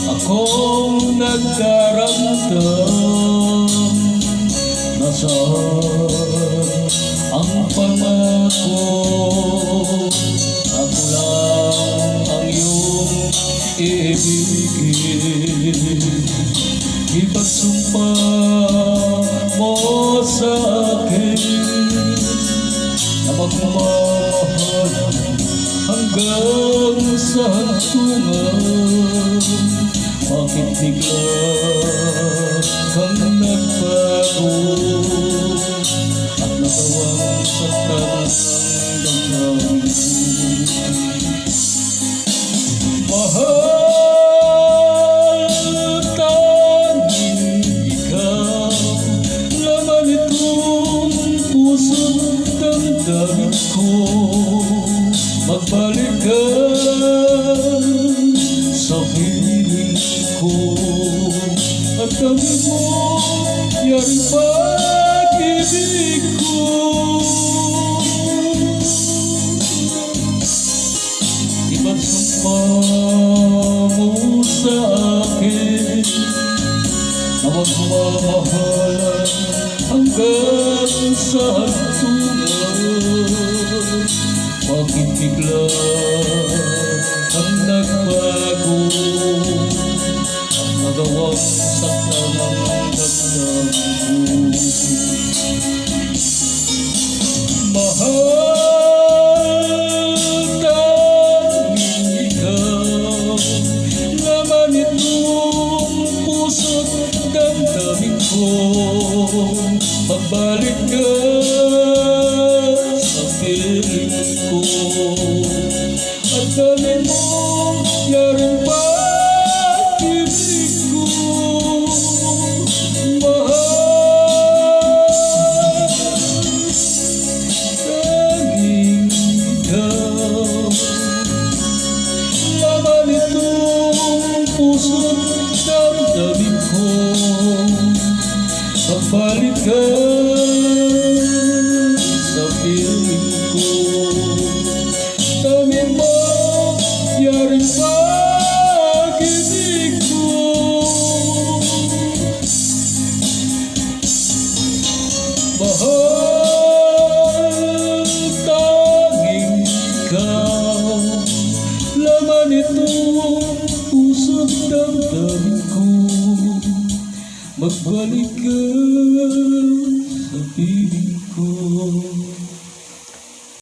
Akong nagdaramdam, nasaan ang pangako? Ako lang ang iyong ibigin. Ipagsumpa mo sa akin na magmamahal hanggang sa hantungan. Bakit bigla kang nagbago at nagawang saktan ng damdamin ko? Mahal, tanging ikaw, laman itong puso't damdamin ko. Magbalik ka sa piling ko at kami mo yaring pag-ibig ko. Ipagsumpa mo sa akin na magmamahalan hanggang sa hantungan. Bakit bigla ang nagbago at nagawang saktan ng damdamin ko? Mahal, tanging ikaw, laman itong puso't damdamin ko. Magbalik ka sa piling ko at kami mo yaring pag-ibig ko. Mahal, tanging ikaw, laman itong puso't damdamin ko. Magbalik ka sa piling ko, kami mo yaring pag-ibig ko. Mahal, tanging ikaw, laman itong puso't damdamin ko. Magbalik ka sa piling